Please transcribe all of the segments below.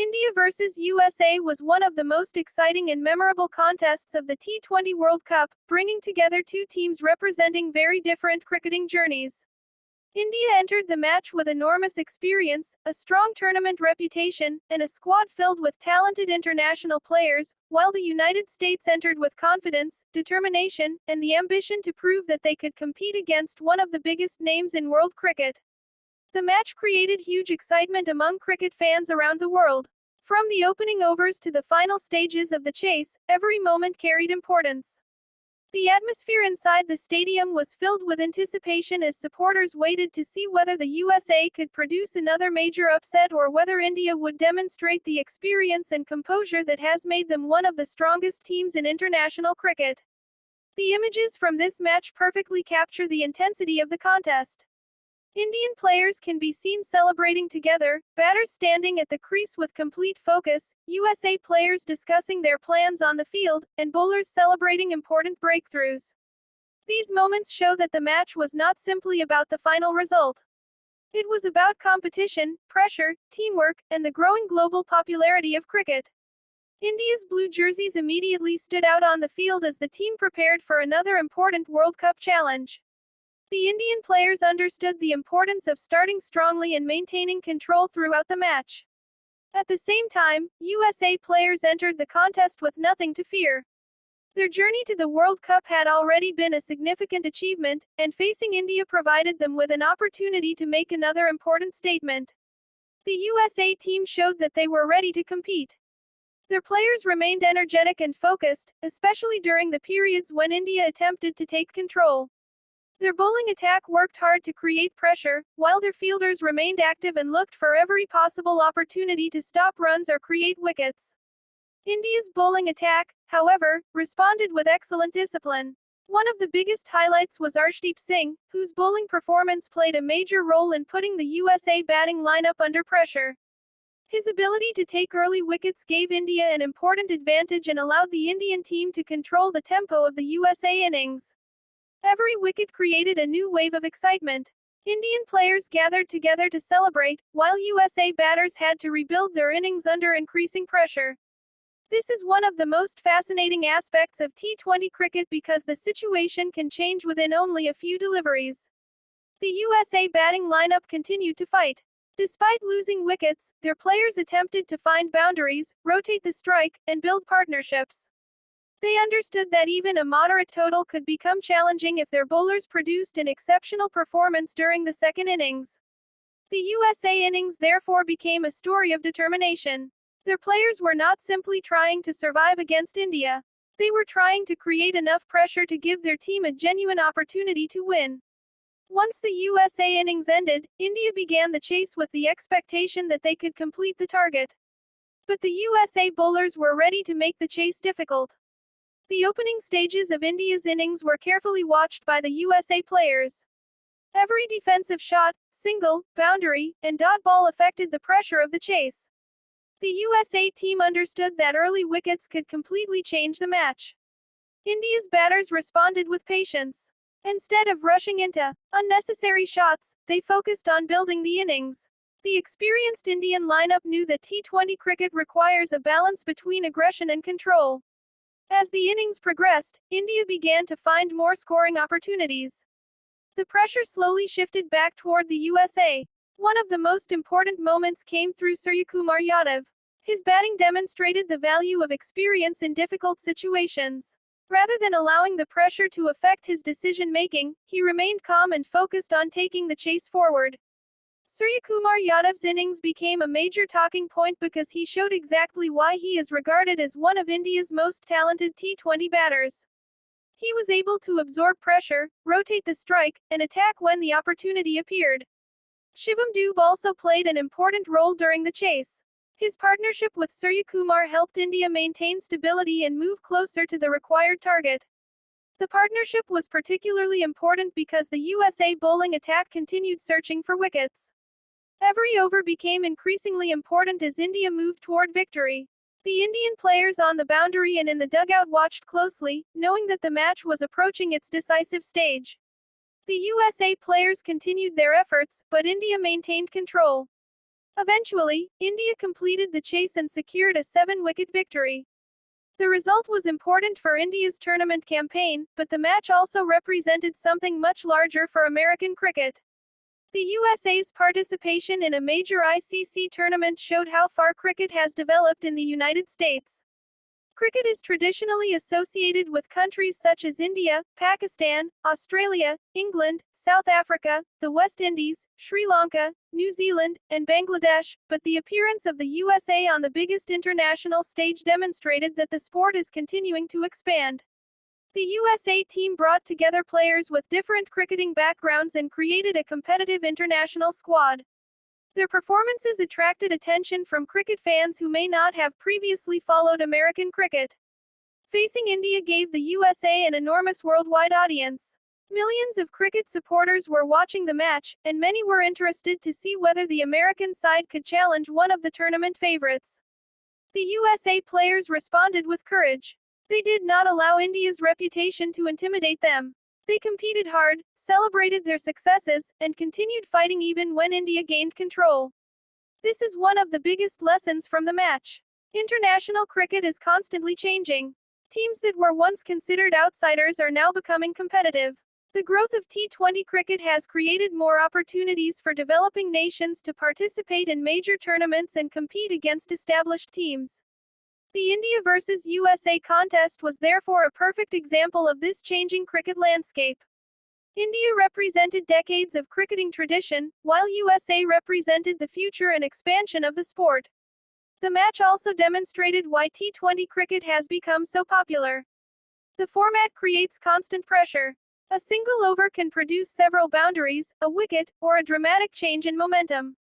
India vs USA was one of the most exciting and memorable contests of the T20 World Cup, bringing together two teams representing very different cricketing journeys. India entered the match with enormous experience, a strong tournament reputation, and a squad filled with talented international players, while the United States entered with confidence, determination, and the ambition to prove that they could compete against one of the biggest names in world cricket. The match created huge excitement among cricket fans around the world. From the opening overs to the final stages of the chase, every moment carried importance. The atmosphere inside the stadium was filled with anticipation as supporters waited to see whether the USA could produce another major upset or whether India would demonstrate the experience and composure that has made them one of the strongest teams in international cricket. The images from this match perfectly capture the intensity of the contest. Indian players can be seen celebrating together, batters standing at the crease with complete focus, USA players discussing their plans on the field, and bowlers celebrating important breakthroughs. These moments show that the match was not simply about the final result. It was about competition, pressure, teamwork, and the growing global popularity of cricket. India's blue jerseys immediately stood out on the field as the team prepared for another important World Cup challenge. The Indian players understood the importance of starting strongly and maintaining control throughout the match. At the same time, USA players entered the contest with nothing to fear. Their journey to the World Cup had already been a significant achievement, and facing India provided them with an opportunity to make another important statement. The USA team showed that they were ready to compete. Their players remained energetic and focused, especially during the periods when India attempted to take control. Their bowling attack worked hard to create pressure, while their fielders remained active and looked for every possible opportunity to stop runs or create wickets. India's bowling attack, however, responded with excellent discipline. One of the biggest highlights was Arshdeep Singh, whose bowling performance played a major role in putting the USA batting lineup under pressure. His ability to take early wickets gave India an important advantage and allowed the Indian team to control the tempo of the USA innings. Every wicket created a new wave of excitement. Indian players gathered together to celebrate, while USA batters had to rebuild their innings under increasing pressure. This is one of the most fascinating aspects of T20 cricket because the situation can change within only a few deliveries. The USA batting lineup continued to fight. Despite losing wickets, their players attempted to find boundaries, rotate the strike, and build partnerships. They understood that even a moderate total could become challenging if their bowlers produced an exceptional performance during the second innings. The USA innings therefore became a story of determination. Their players were not simply trying to survive against India. They were trying to create enough pressure to give their team a genuine opportunity to win. Once the USA innings ended, India began the chase with the expectation that they could complete the target. But the USA bowlers were ready to make the chase difficult. The opening stages of India's innings were carefully watched by the USA players. Every defensive shot, single, boundary, and dot ball affected the pressure of the chase. The USA team understood that early wickets could completely change the match. India's batters responded with patience. Instead of rushing into unnecessary shots, they focused on building the innings. The experienced Indian lineup knew that T20 cricket requires a balance between aggression and control. As the innings progressed, India began to find more scoring opportunities. The pressure slowly shifted back toward the USA. One of the most important moments came through Suryakumar Yadav. His batting demonstrated the value of experience in difficult situations. Rather than allowing the pressure to affect his decision-making, he remained calm and focused on taking the chase forward. Suryakumar Yadav's innings became a major talking point because he showed exactly why he is regarded as one of India's most talented T20 batters. He was able to absorb pressure, rotate the strike, and attack when the opportunity appeared. Shivam Dube also played an important role during the chase. His partnership with Suryakumar helped India maintain stability and move closer to the required target. The partnership was particularly important because the USA bowling attack continued searching for wickets. Every over became increasingly important as India moved toward victory. The Indian players on the boundary and in the dugout watched closely, knowing that the match was approaching its decisive stage. The USA players continued their efforts, but India maintained control. Eventually, India completed the chase and secured a 7-wicket victory. The result was important for India's tournament campaign, but the match also represented something much larger for American cricket. The USA's participation in a major ICC tournament showed how far cricket has developed in the United States. Cricket is traditionally associated with countries such as India, Pakistan, Australia, England, South Africa, the West Indies, Sri Lanka, New Zealand, and Bangladesh, but the appearance of the USA on the biggest international stage demonstrated that the sport is continuing to expand. The USA team brought together players with different cricketing backgrounds and created a competitive international squad. Their performances attracted attention from cricket fans who may not have previously followed American cricket. Facing India gave the USA an enormous worldwide audience. Millions of cricket supporters were watching the match, and many were interested to see whether the American side could challenge one of the tournament favorites. The USA players responded with courage. They did not allow India's reputation to intimidate them. They competed hard, celebrated their successes, and continued fighting even when India gained control. This is one of the biggest lessons from the match. International cricket is constantly changing. Teams that were once considered outsiders are now becoming competitive. The growth of T20 cricket has created more opportunities for developing nations to participate in major tournaments and compete against established teams. The India vs USA contest was therefore a perfect example of this changing cricket landscape. India represented decades of cricketing tradition, while USA represented the future and expansion of the sport. The match also demonstrated why T20 cricket has become so popular. The format creates constant pressure. A single over can produce several boundaries, a wicket, or a dramatic change in momentum.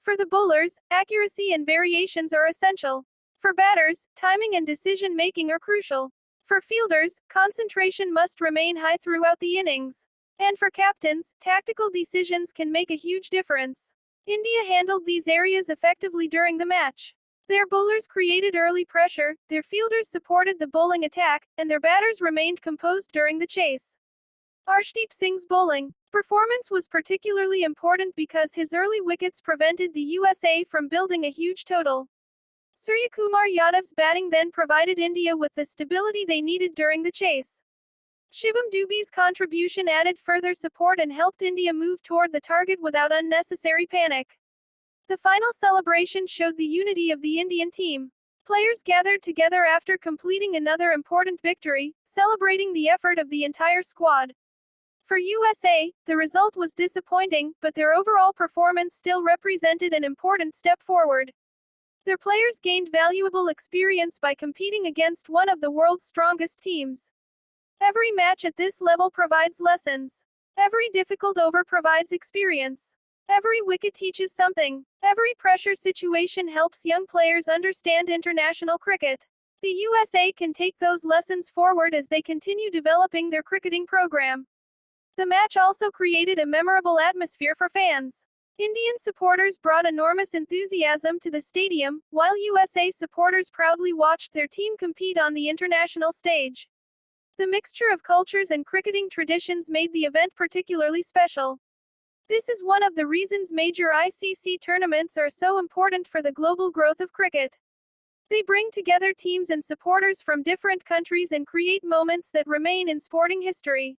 For the bowlers, accuracy and variations are essential. For batters, timing and decision-making are crucial. For fielders, concentration must remain high throughout the innings. And for captains, tactical decisions can make a huge difference. India handled these areas effectively during the match. Their bowlers created early pressure, their fielders supported the bowling attack, and their batters remained composed during the chase. Arshdeep Singh's bowling performance was particularly important because his early wickets prevented the USA from building a huge total. Suryakumar Yadav's batting then provided India with the stability they needed during the chase. Shivam Dube's contribution added further support and helped India move toward the target without unnecessary panic. The final celebration showed the unity of the Indian team. Players gathered together after completing another important victory, celebrating the effort of the entire squad. For USA, the result was disappointing, but their overall performance still represented an important step forward. Their players gained valuable experience by competing against one of the world's strongest teams. Every match at this level provides lessons. Every difficult over provides experience. Every wicket teaches something. Every pressure situation helps young players understand international cricket. The USA can take those lessons forward as they continue developing their cricketing program. The match also created a memorable atmosphere for fans. Indian supporters brought enormous enthusiasm to the stadium, while USA supporters proudly watched their team compete on the international stage. The mixture of cultures and cricketing traditions made the event particularly special. This is one of the reasons major ICC tournaments are so important for the global growth of cricket. They bring together teams and supporters from different countries and create moments that remain in sporting history.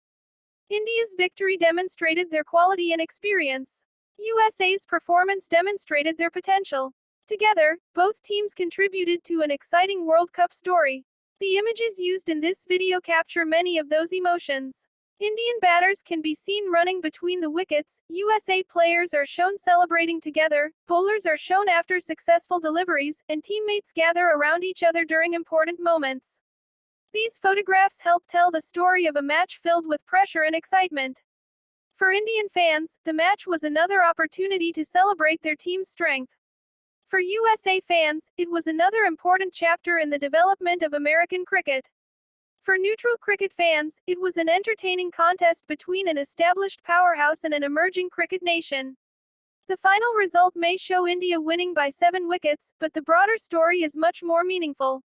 India's victory demonstrated their quality and experience. USA's performance demonstrated their potential. Together, both teams contributed to an exciting World Cup story. The images used in this video capture many of those emotions. Indian batters can be seen running between the wickets, USA players are shown celebrating together, bowlers are shown after successful deliveries, and teammates gather around each other during important moments. These photographs help tell the story of a match filled with pressure and excitement. For Indian fans, the match was another opportunity to celebrate their team's strength. For USA fans, it was another important chapter in the development of American cricket. For neutral cricket fans, it was an entertaining contest between an established powerhouse and an emerging cricket nation. The final result may show India winning by 7 wickets, but the broader story is much more meaningful.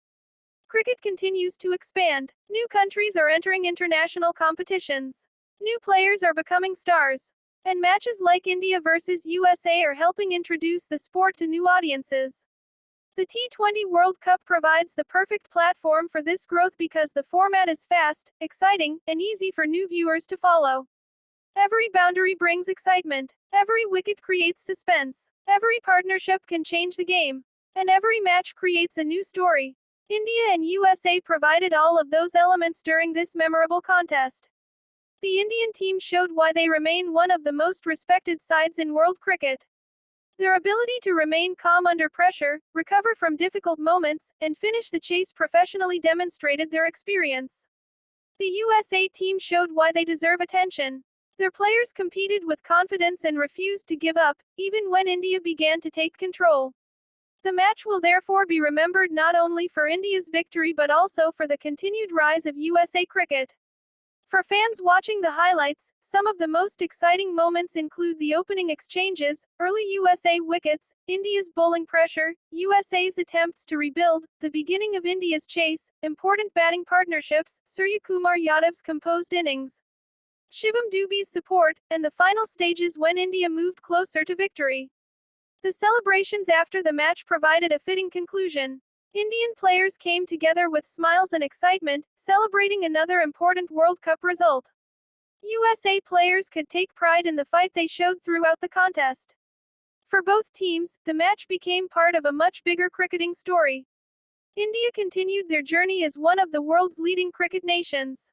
Cricket continues to expand. New countries are entering international competitions. New players are becoming stars. And matches like India versus USA are helping introduce the sport to new audiences. The T20 World Cup provides the perfect platform for this growth because the format is fast, exciting, and easy for new viewers to follow. Every boundary brings excitement. Every wicket creates suspense. Every partnership can change the game. And every match creates a new story. India and USA provided all of those elements during this memorable contest. The Indian team showed why they remain one of the most respected sides in world cricket. Their ability to remain calm under pressure, recover from difficult moments, and finish the chase professionally demonstrated their experience. The USA team showed why they deserve attention. Their players competed with confidence and refused to give up, even when India began to take control. The match will therefore be remembered not only for India's victory but also for the continued rise of USA cricket. For fans watching the highlights, some of the most exciting moments include the opening exchanges, early USA wickets, India's bowling pressure, USA's attempts to rebuild, the beginning of India's chase, important batting partnerships, Suryakumar Yadav's composed innings, Shivam Dube's support, and the final stages when India moved closer to victory. The celebrations after the match provided a fitting conclusion. Indian players came together with smiles and excitement, celebrating another important World Cup result. USA players could take pride in the fight they showed throughout the contest. For both teams, the match became part of a much bigger cricketing story. India continued their journey as one of the world's leading cricket nations.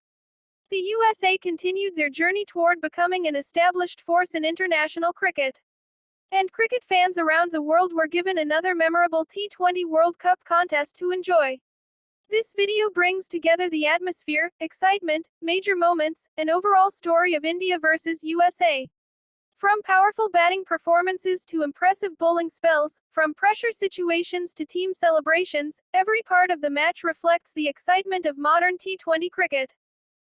The USA continued their journey toward becoming an established force in international cricket. And cricket fans around the world were given another memorable T20 World Cup contest to enjoy. This video brings together the atmosphere, excitement, major moments, and overall story of India versus USA. From powerful batting performances to impressive bowling spells, from pressure situations to team celebrations, every part of the match reflects the excitement of modern T20 cricket.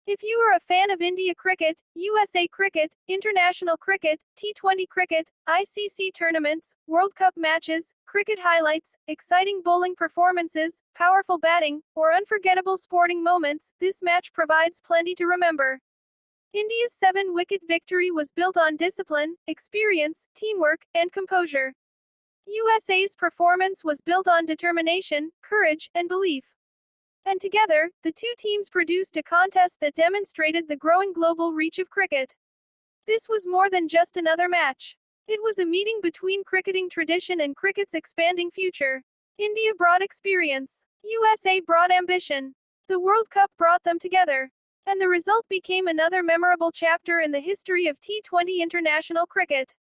If you are a fan of India cricket, USA cricket, international cricket, T20 cricket, ICC tournaments, World Cup matches, cricket highlights, exciting bowling performances, powerful batting, or unforgettable sporting moments, this match provides plenty to remember. India's 7-wicket victory was built on discipline, experience, teamwork, and composure. USA's performance was built on determination, courage, and belief. And together, the two teams produced a contest that demonstrated the growing global reach of cricket. This was more than just another match. It was a meeting between cricketing tradition and cricket's expanding future. India brought experience. USA brought ambition. The World Cup brought them together. And the result became another memorable chapter in the history of T20 international cricket.